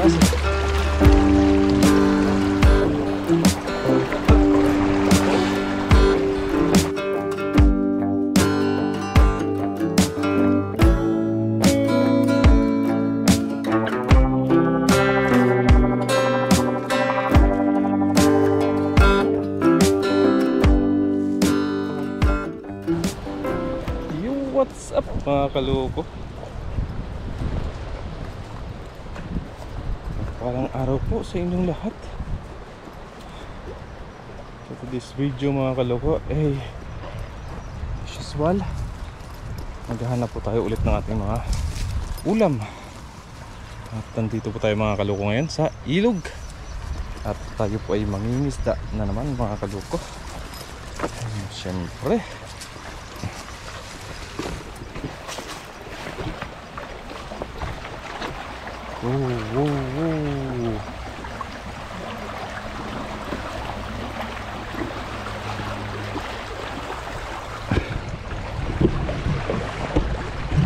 taas. What's up mga kaloko? Parang araw po sa inyong lahat. So to this video mga kaloko, as usual, maghahanap po tayo ulit ng ating mga ulam. At nandito po tayo mga kaloko ngayon sa ilog. At tayo po ay mangingisda na naman mga kaloko. Siyempre wow.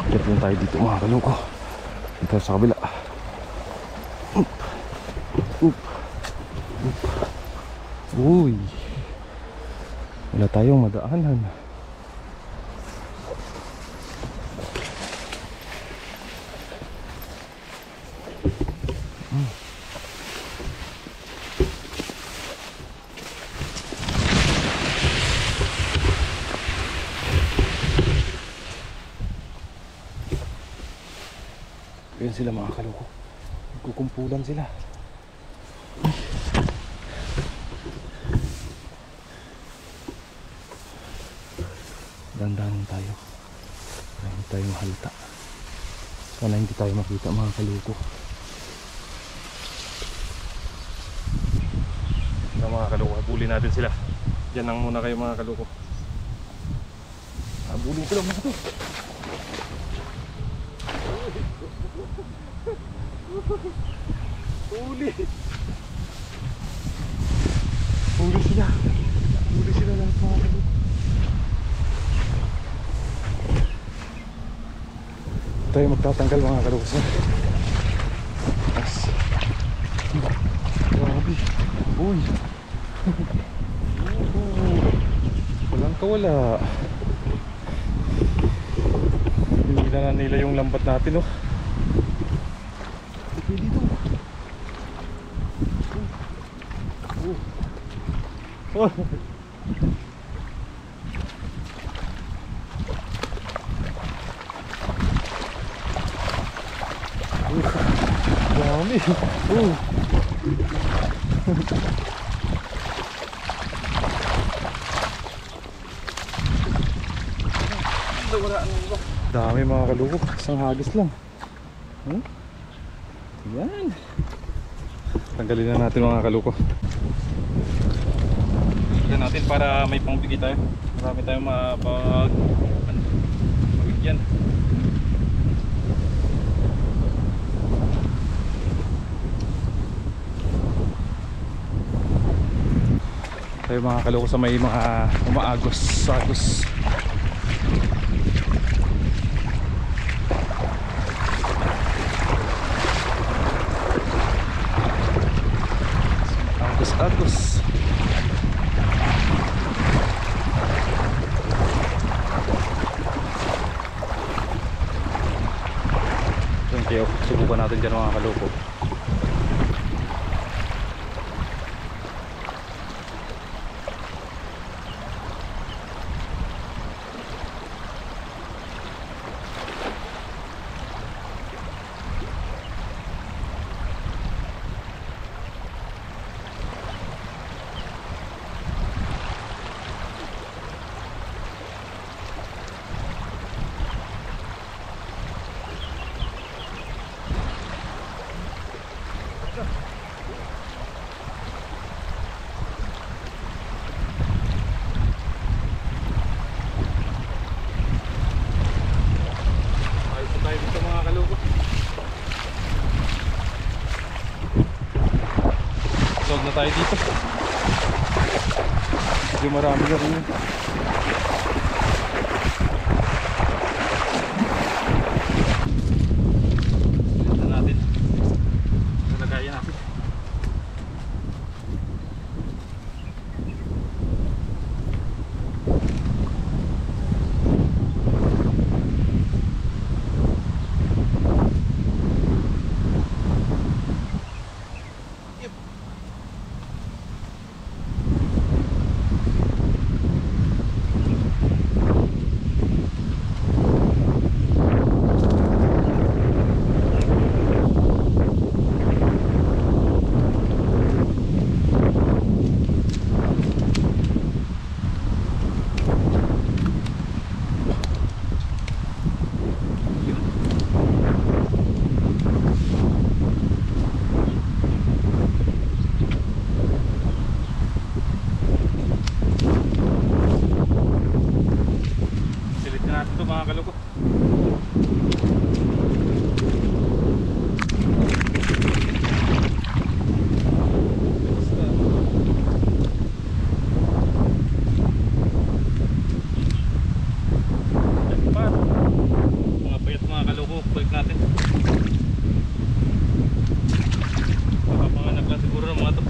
Gawin tayo dito mga kaloko. Dito sa kabila. Uy, wala tayong madaanan. Yun sila mga kaloko. Nagkukumpulan sila. Dandanan tayo. Hindi tayo mahalata. Sana hindi tayo makita mga kaloko. Ito mga kaloko, habulin natin sila. Diyan lang muna kayo mga kaloko. Habulin ko lang mga to. Huli sila. Huli sila lahat mga kaloko. Tayo magtatanggal mga kaloko. Grabe. Uy. Walang kawala. Hindi na nila yung lambat natin oh. Dito. Oh. Dami. Dami mga kaloko. Isang hagis lang. Yan. Tanggalin na natin mga kaloko. Tanggalin natin para may pangbigay tayo. Marami tayong mabigyan. Tayo mga kaloko sa may mga umaagos. Agos. Kaya subukan natin dyan mga kaloko. Tayo dito. Medyo marami na rin yun. Ito natin. Mga payat mga kaloko, balik natin. Nakapanganak lang siguro ng mga to.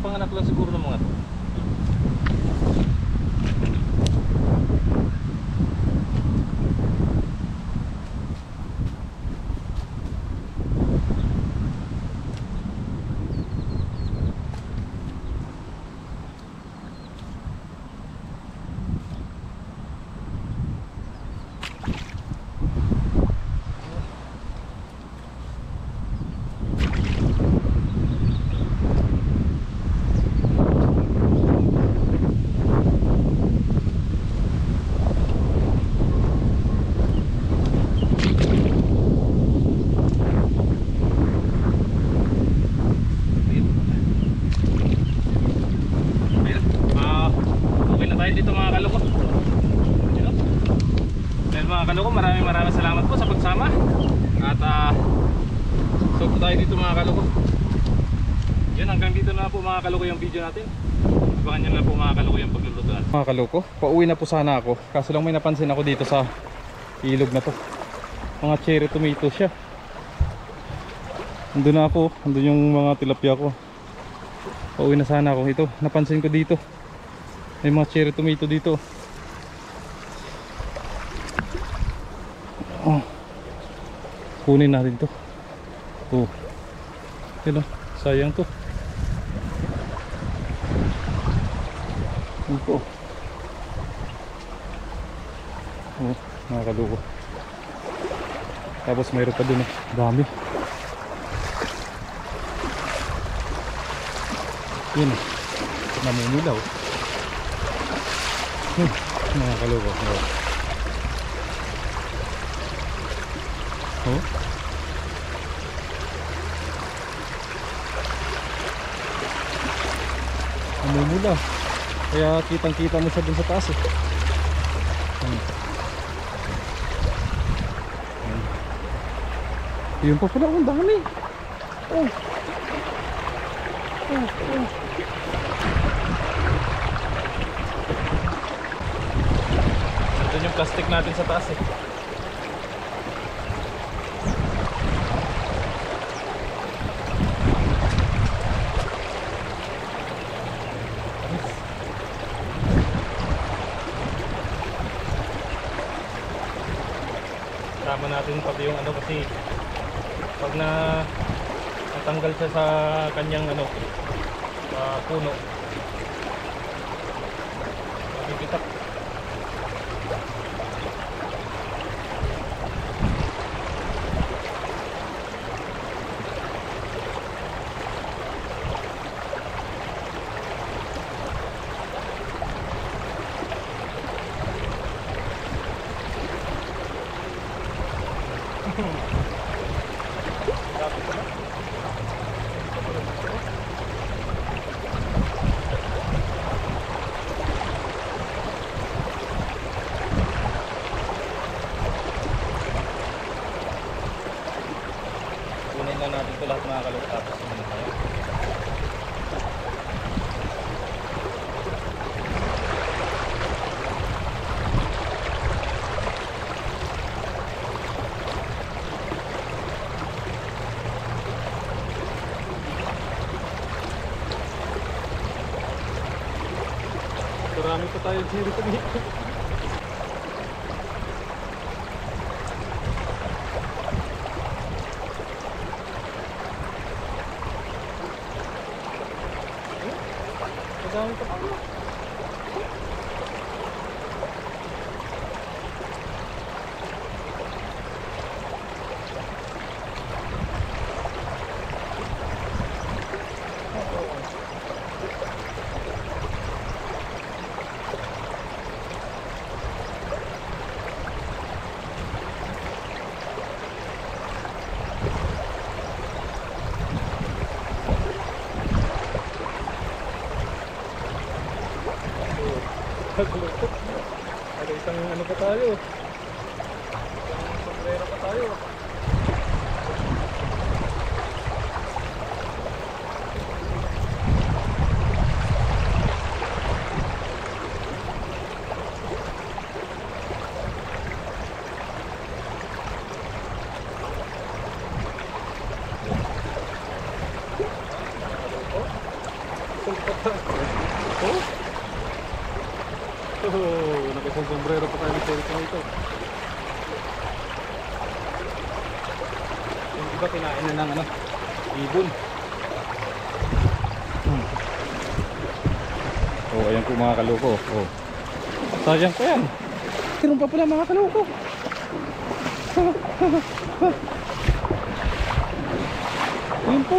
Kapanganak lang siguro ng mga to. Dito mga kaloko. Dahil mga kaloko, maraming salamat po sa pagsama. At so po tayo dito mga kaloko. Yun, hanggang dito na po mga kaloko yung video natin. Abangan nyo na po mga kaloko yung pagluluto natin. Mga kaloko, pauwi na po sana ako. Kaso lang may napansin ako dito sa ilog na to. Mga cherry tomato siya. Nandun na ako, nandun yung mga tilapia ko. Pauwi na sana ako. Ito, napansin ko dito. May mga cherry tomato dito. Oh. Kunin natin to. Oh. Yan, sayang to. Ito. Oh, nakakaloko. Tapos mayroon pa dun, dami. Yun, namumulaw. Mga kaloko. Oh. Namumula. Kaya kitang kita mo siya dun sa taas eh. Yun pa pala, ang dami. Oh. Oh, oh. Ito yung plastic natin sa taas eh. Tama natin pati yung ano kasi pag natanggal siya sa kanyang ano puno mabibitak. Kunin na natin ito lahat mga kaloko tapos sumunod tayo. Siri ko dito. Madami pa pala. Naglulukot. Ada isang ano pa tayo. Isang sombrero pa tayo. Nakisang sombrero pa tayo ng Jericho ito. Yung iba kinain na ng ano, ibon. Oh, ayan po mga kaloko. Oh. Sayang pa yan. Meron pa pala mga kaloko. Ayun po.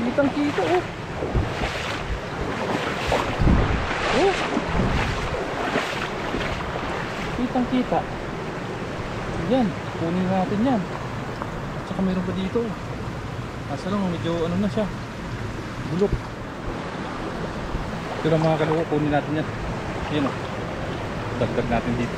Kitang kita oh. Oh. Kitang kita. Yan, kunin natin yan. At saka meron pa dito. Asa lang, medyo ano na siya, bulok. Ito lang mga kaloko, kunin natin yan. Yan o, dagdag natin dito.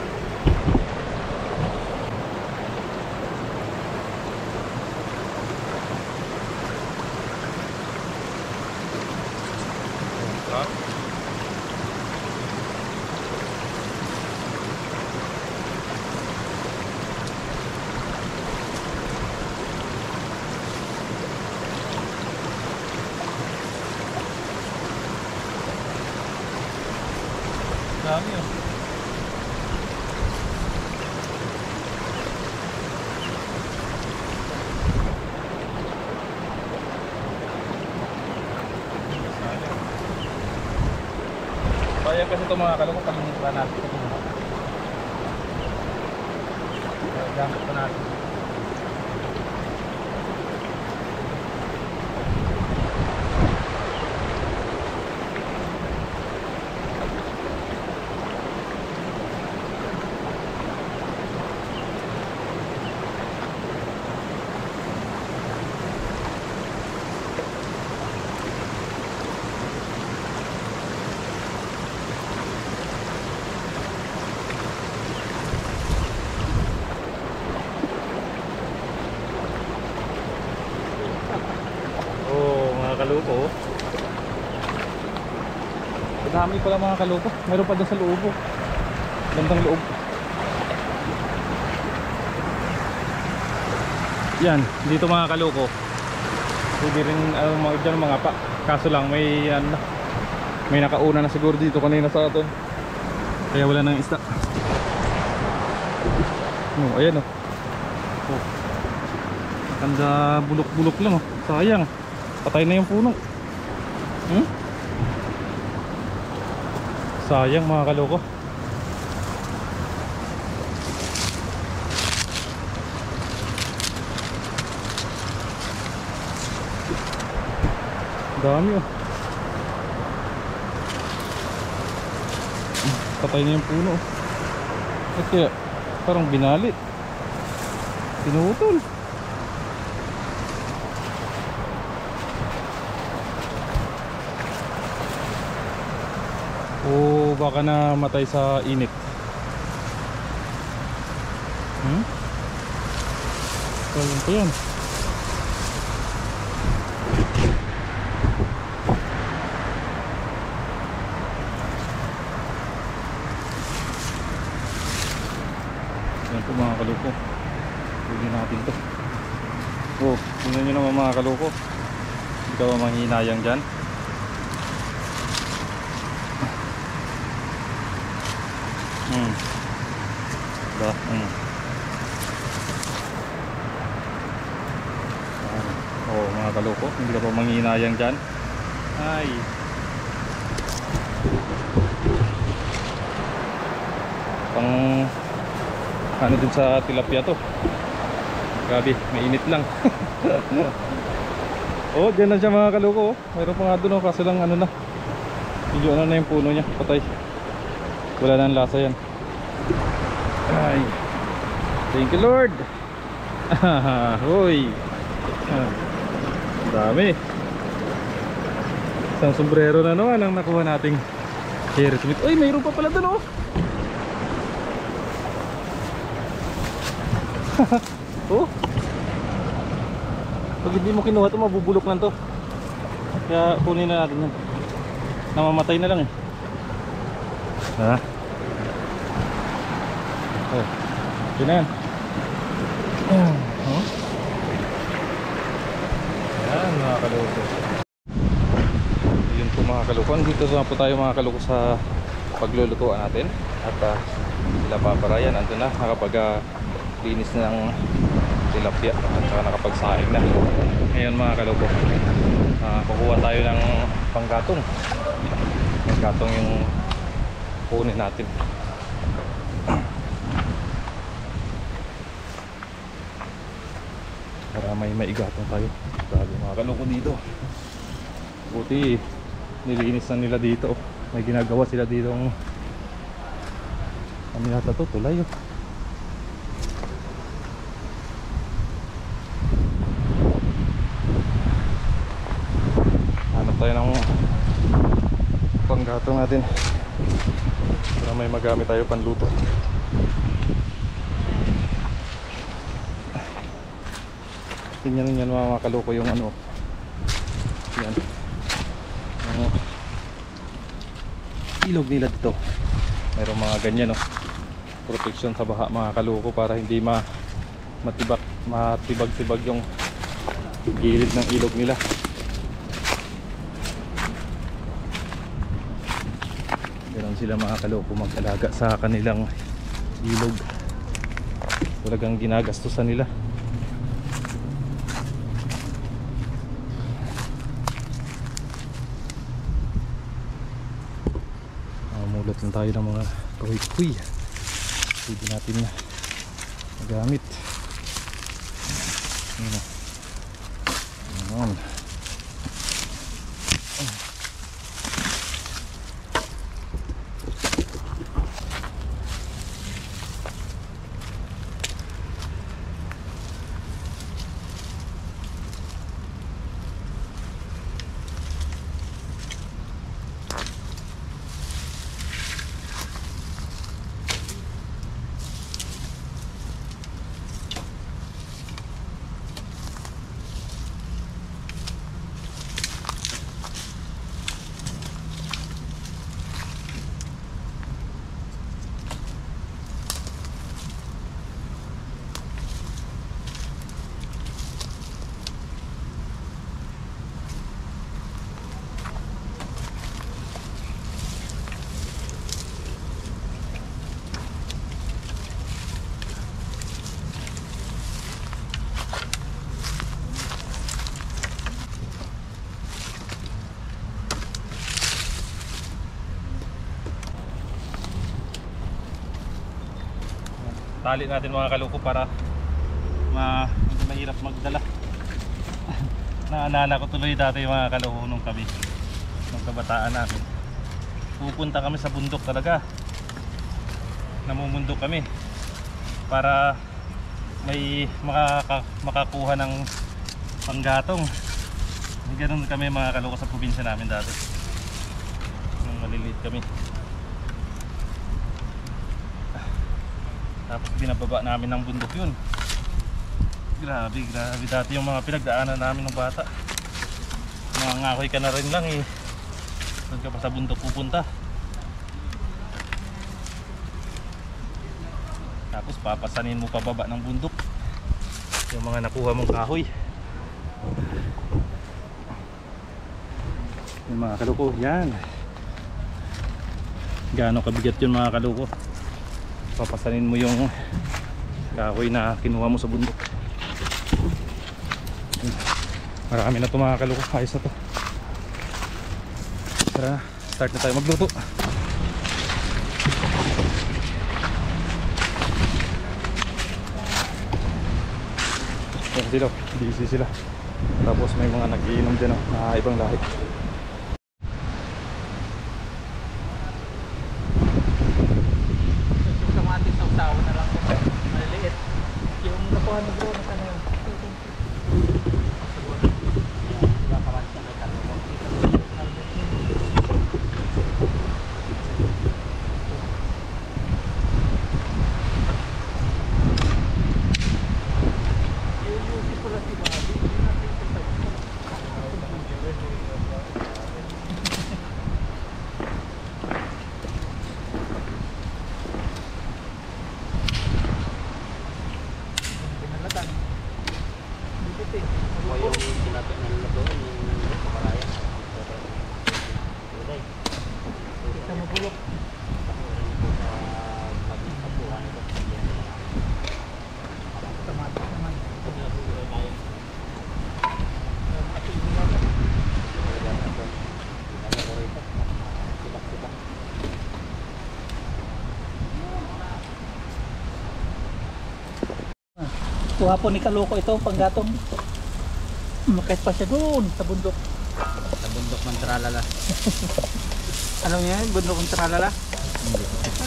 Dami oh. Sayang kasi ito mga kaloko, palinis pa natin ito. Gamit pa natin. Kaluko. Madami pala mga kaluko. Meron pa doon sa loob. Gandang loob. Yan, dito mga kaluko. Pwede rin mga dyan mga pa. Kaso lang may may nakauna na siguro dito kanina sa atin. Kaya wala nang isda. Oh, ayan oh. Oh. Ganda bulok-bulok lang oh. Sayang. Patay na yung puno. Sayang mga kaloko. Dami oh. Patay na yung puno. At kaya parang binali. Pinutol. O baka na matay sa init. Sayang pa yan. Yan po mga kaloko. Huli natin to. Oh, tingnan nyo naman mga kaloko. Hindi ka ba manghinayang dyan? Diba? Oh, mga kaloko, hindi ka pa manghinayang dyan. Ay, pang ano din sa tilapia to. Grabe, mainit lang. Oh, dyan lang siya mga kaloko. Mayroon pa nga doon, kaso lang ano na, medyo ano na yung puno niya, patay. Wala na ang lasa yan. Ay, thank you Lord. Hoy, dami. Isang sombrero na naman ang nakuha nating Cherry Smith. Uy, mayroon pa pala doon, oh. Oh, pag hindi mo kinuha ito, mabubulok lang to. Kaya kunin na natin yan. Namamatay na lang eh. Ha? Oh, yun na yan. Oh. Yan mga kaloko. Yun po mga kaloko. Dito na po tayo mga kaloko sa paglulutuan natin. At sila paparayan andun na, nakapag linis na ng tilapia at saka nakapagsaing na. Ngayon mga kaloko, kukuha tayo ng panggatong. Panggatong yung kunin natin. Para may maigatong tayo. Grabe mga kaloko dito. Buti nilinis na nila dito. May ginagawa sila dito. Ano yata to? Tulay oh. Hanap tayo ng panggatong natin para may magamit tayo panluto. Tingnan niyo mga kaloko yung ano. Yan. Yung ilog nila dito. Mayroong mga ganyan no. Protection sa baha mga kaloko para hindi matibag-tibag yung gilid ng ilog nila. Ganun sila mga kaloko mag-alaga sa kanilang ilog. Talagang ginagastusan nila. Mulot lang tayo ng mga kahoy-kahoy. Pwede natin na magamit. Ayan. Tali natin mga kaloko para hindi mahirap magdala. Naalala ko tuloy dati mga kaloko nung kami, nung kabataan namin, pupunta kami sa bundok talaga. Namumundok kami para may makakuha ng panggatong. Ganun kami mga kaloko sa probinsya namin dati nung maliliit kami. Tapos binababa namin ng bundok yun. Grabe dati yung mga pinagdaanan namin ng bata. Mga ngahoy ka na rin lang eh. Saan ka pa sa bundok pupunta? Tapos papasanin mo pababa ng bundok yung mga nakuha mong kahoy. Yung mga kaloko, yan. Gaano kabigat yun mga kaloko. papasanin mo yung kahoy na kinuha mo sa bundok. Marami na ito mga kaloko. Ayos na to. Tara, start na tayo magluto. Yan sila, busy sila. Tapos may mga nag-iinom din na ibang lahi. Yung kamatis sa usawa na lang po. Maliliit. Yung nakuha ni bro, nasa na yun? Kuha po ni Kaloko ito, panggatong. Makait pa siya doon, sa bundok. Sa bundok ng Tralala. Ano yan? Bundok ng Tralala?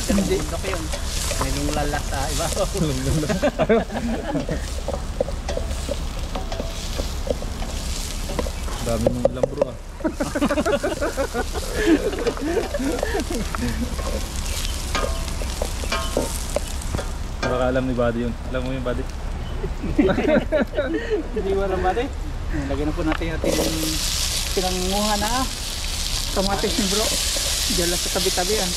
Hindi. Bundok yun. May lunglalas sa iba. Dami mong ulam bro ah. Baka alam ni Buddy yun. Alam mo yung Buddy? Hindi wala ba rin? Lagyan na po natin yung pinangunguha na kamatis ni bro. Diyan lang sa tabi-tabi yan.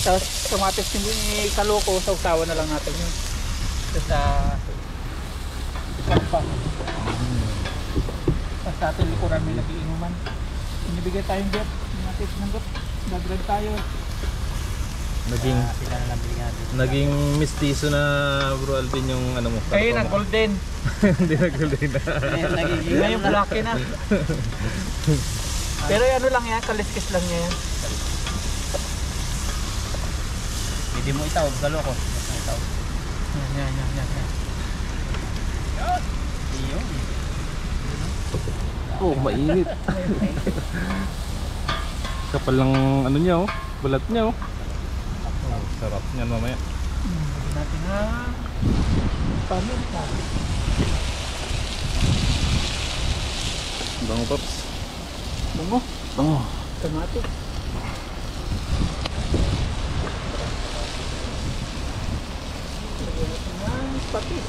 Tapos kamatis ni Kaloko, sa usawa na lang natin yun. Ito sa karpa. Tapos sa ating likuran may nagiinuman. Inibigay tayong got. Natin ng got. Dagrag tayo. Naging mistiso na bro Alvin yung ano mo. Kayo na golden. Hindi na golden na. Ngayon blacky na. Pero ano lang yan, kaliskis lang yan. Hindi mo itaw, Kaloko. Itaw. Yan. Iyon. Oh, mainit. Kapal lang ano niya oh, balat niya oh. Sarap niyan mamaya. Lagyan natin ha. Paminta. Bango Pops. Bungo. Bango. Kamatis. Lagyan natin ng patis.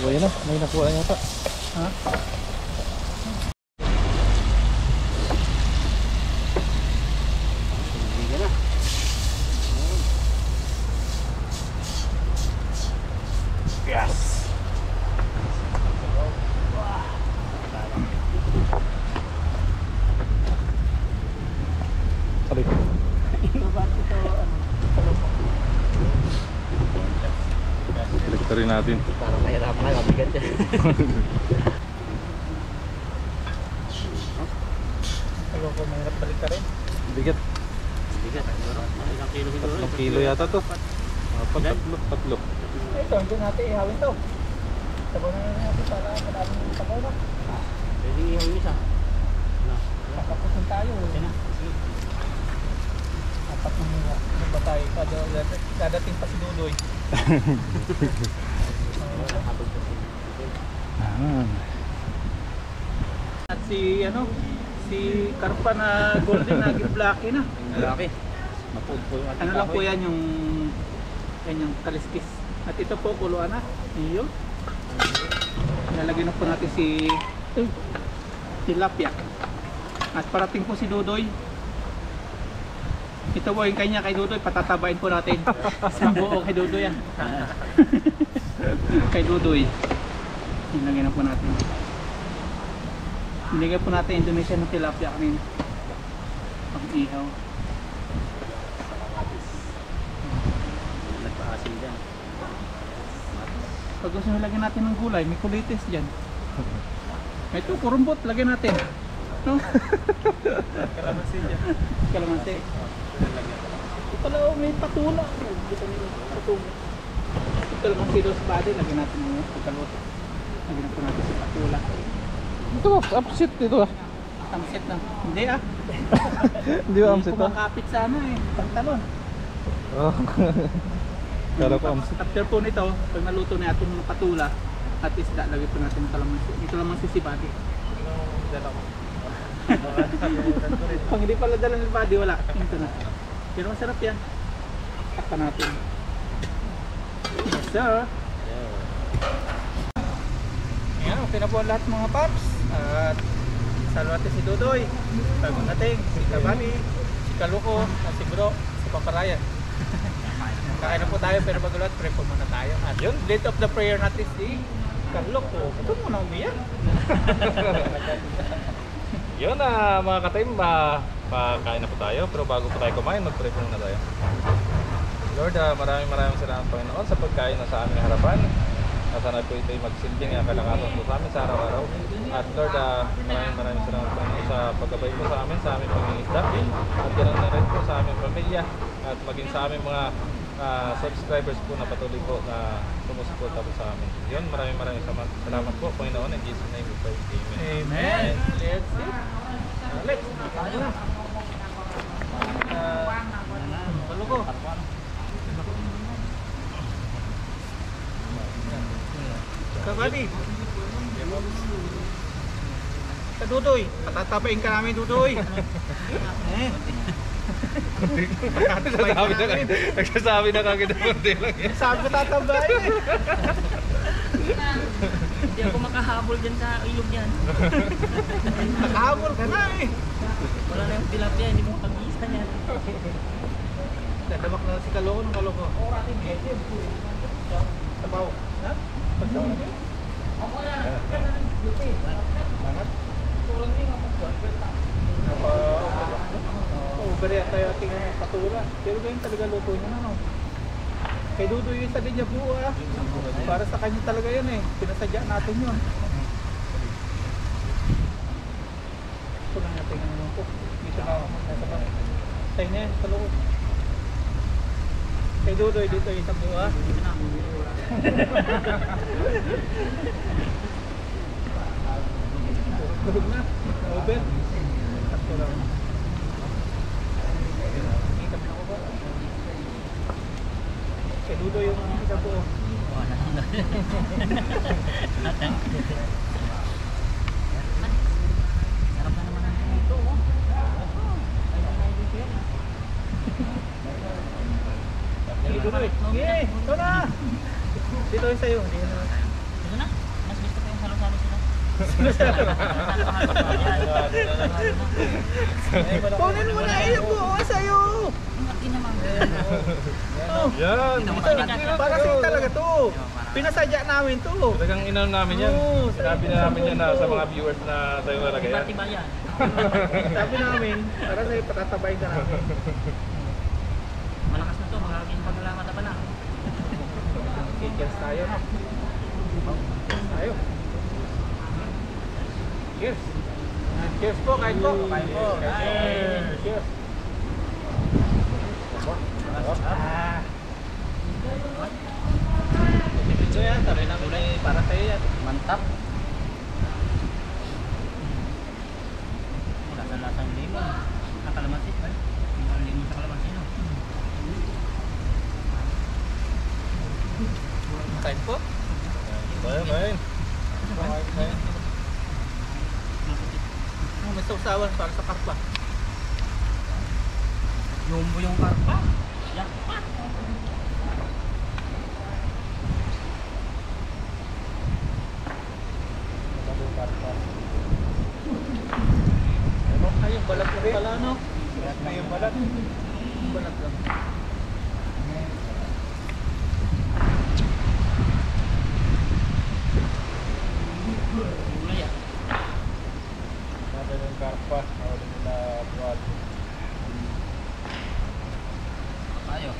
So ayan na, may nakuha yata. Ha? Hindi na. Yes! Sabi ko. Elekta rin natin. Parang nahirapan na, mabigat yan. Kaloko, mahirap balik ka rin. Bigat. Bigat. Ilang kilo siguro? 3 kilo yata to. Tatlo. Ito, hindi natin ihawin to. Sabaw na natin para maraming sabaw na. Pwede ihawin isa. Kakapusin tayo. Apat na muna. Ano ba tayo? Dadating pa si Dudoy. At si Karpa na golden na blacky na. Laki. Mapulpo yung ating Ano lang po yan yung kaliskis. At ito po kuluan na. Iyo. Lalagyan na po natin si tilapia. At parating po si Dudoy. Ito po yung kanya kay Dudoy, patatabain po natin. Isang buo kay Dudoy yan. Kay Dudoy. Nilagyan na po natin. Nilagyan po natin Indonesia ng tilapia kanina. Pag-ihaw. Nagpa-asin dyan. Pag gusto nyo lagyan natin ng gulay, may kulitis dyan. Ito, kurumbot, lagyan natin. No? Kalamansi dyan. Kalamansi. Ito pala, oh, may patula. Dito nyo, patula. Ito kalamansi daw sa body, lagyan natin ng pagkaluto. Lagyan na po natin sa patula. Ito ba? Upset ito ah. Tamset na. Hindi ah. Hindi ba upset ah? Kumakapit sa ano eh, pantalon. Oh. Kala ko upset. After po nito, pag naluto na itong mga patula at isda, lagyan po natin ng kalamansi. Ito lamang si body. Pag hindi pala dala ng body, wala. Ito na. Pero masarap yan. Takpan natin. Yes sir. Ayan, okay na po ang lahat mga paps. At salwate si Dudoy, bagong dating, si Kabani, si Kaluko, at si Bro, si Paparayan. Kain na po tayo pero bago lahat, pray po muna tayo. At yun, lead of the prayer natin si Kaluko. Ito muna umiyak. Yun mga ka-team, pakain na po tayo. Pero bago po tayo kumain, mag-pray po muna tayo. Lord, maraming salamat Panginoon sa pagkain na sa aming harapan. Sana po ito'y magsilbing kalakasan po sa amin sa araw-araw. At Lord, maraming salamat Panginoon sa paggabay mo sa aming pangingisda. At ganoon na rin po sa aming pamilya. At maging sa aming mga subscribers po na patuloy po na sumusuporta po sa amin. Yun, maraming salamat po Panginoon. In Jesus' name we pray. Amen. Amen. Let's see. Let's tayo na. Kaluko. Kabady. Ka Dudoy, patatapain ka namin Dudoy. Nagsasabi na kagad ng konti lang yan. Sabi ko tatabain eh. Hindi ako makahabol dyan sa ilog yan. Nakahabol ka na eh. Wala na yung tilapia, hindi mo pag-iista yan. Dadabak na si Kaloko ng Kaloko. Oratin gete. Tabaw. Ha? Pagdaw na yun? Bangat? Over yata yung ating patula. Pero ganyan talaga luto niya na no? Kay Dudoy yung sa ganyan po ah. Para sa kanya talaga yan eh. Pinasadya natin yun. Ito lang natin yung cook. Dito na ako. Tayo na yan, sa loob. Kay Dudoy dito yung sa buha. Dito na. Tulog na. Over. Takto lang. Kami na ko ba? Kay Dudoy yung sa buha. Sarap na naman ang ito. Dudoy. Sige, ito na. Dito yung sa'yo. Dito na. Ito na, mas gusto ko yung halo-halo sila. Kunin mo na iyo buo sa'yo. Ingati naman. Yan. Para sa'yo talaga to. Pinasadya namin to. Talagang inanon namin yan. Oo, Sinabi na namin yan sa mga viewers na tayo talaga yan. Iba yan. Sabi namin, para sa'yo patatabayin ka namin. Malakas na to, magiging paglalakad na pala. Cheers tayo na. Tayo. Cheers. Cheers po, kain po. Kain po. Cheers. Ito yan, sabi na gulay para sa'yo yan. Mantap. Lasa-lasang limon. Sa kalamansi. Ang limon sa kalamansi, no? Kain po. Kain. May sausawan para sa karpa. Yumbo yung karpa. Jackpot. Ay, yung balat mo pala, no? May balat. Balat lang. Gulay ah. Nada yung karpa. Nawala nila buwan. Tayo.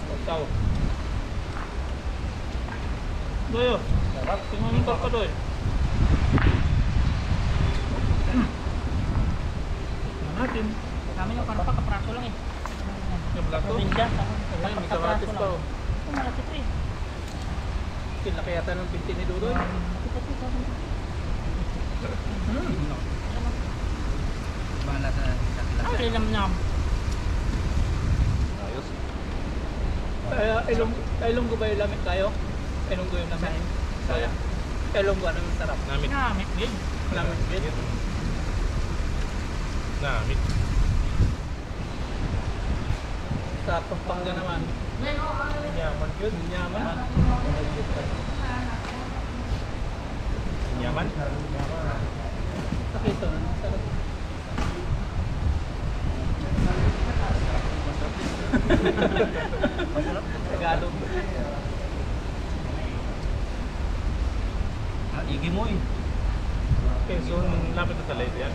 Pagtaw. Doyo. Tingnan mo ka doy. Natin. Kami yung karpa, kapraso lang eh. Yung black to. Probinsya. Ay, may kamatis pa oh. Ito malaki to eh. Laki yata ng pinti ni Dudoy. Bahala sa dakila. Ay, lam-lam. Ayos. Ilonggo ba yung lamit tayo? Ilonggo yung lamit. Saya. Ilonggo ano yung sarap? Namit. Namit din. Lamit bit. Namit. Sa Pampanga naman. Yaman yun. Yaman. Yaman. Nakita na. Sarap. Tagalog. Igi mo eh. Quezon, lapit na talay yan.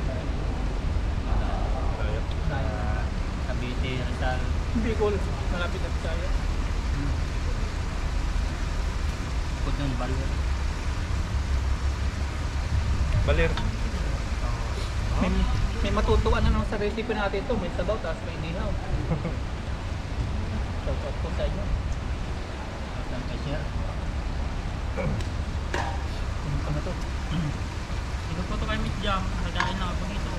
Ayos. Cavite, Rizal. Bicol. Malapit na tayo. Bukod ng Baler. Baler. May matutuwa na naman sa recipe natin ito. May sabaw, tapos may inihaw. Shout out po sa inyo. Saan ka siya? Ano na to? Ito po ito kay Miss Jam. Nagain na ako dito.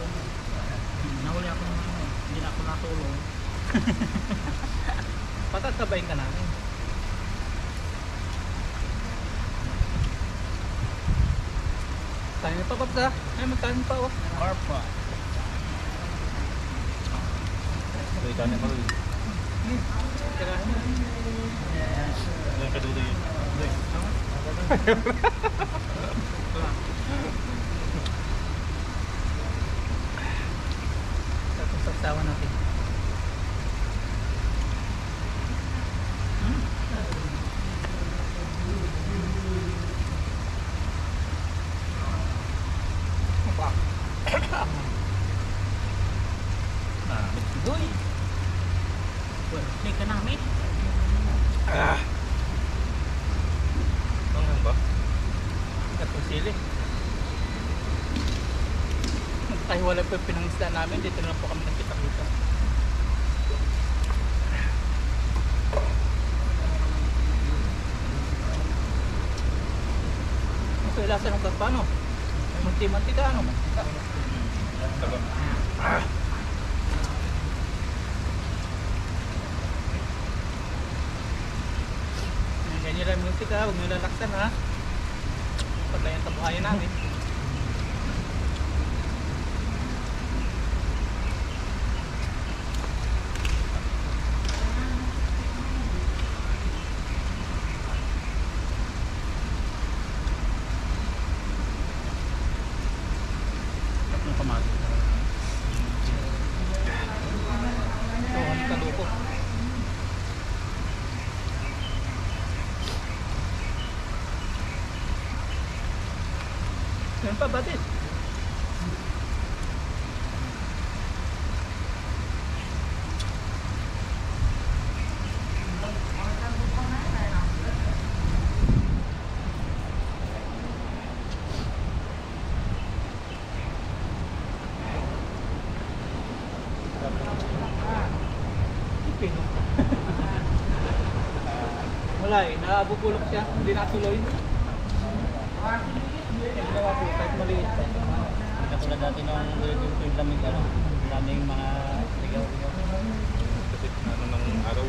Nahuli ako ng ano. Hindi na ako natulong. Patatabayin ka namin. Kanin pa, Paps ha? Ay, magkanin pa oh. Karpa. Ito ikan na pala. Tirahin mo. Yung kadudo yun. Tapos saksawan natin. Namit si Boy. Birthday ka namin. Ano ba? Katong sili. Ay, wala po yung pinangisda namin. Dito na po kami nagkita-kita. Ito yung lasa ng karpa, no? Munti-mantika, ano? Ganyan lang yung muntika. Huwag nyo lalaksan, ha? Patay ang tabuhayan namin. Tatlong kamatis. So, ang kaluko. Yan pa, batis. Pino. Wala eh, naabubulok siya, hindi natuloy. Yung gawa po, kahit maliit. Katulad dati nung yung lamig ano. Lamig mga ligaw-ligaw. Kasi ano ng araw.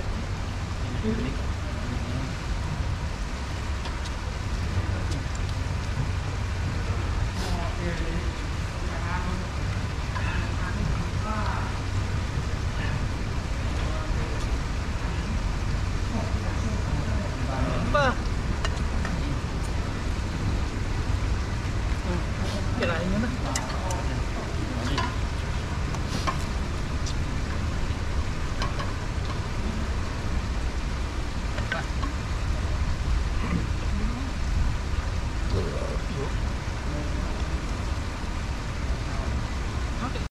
Pa. Kirahin nyo na. Oh.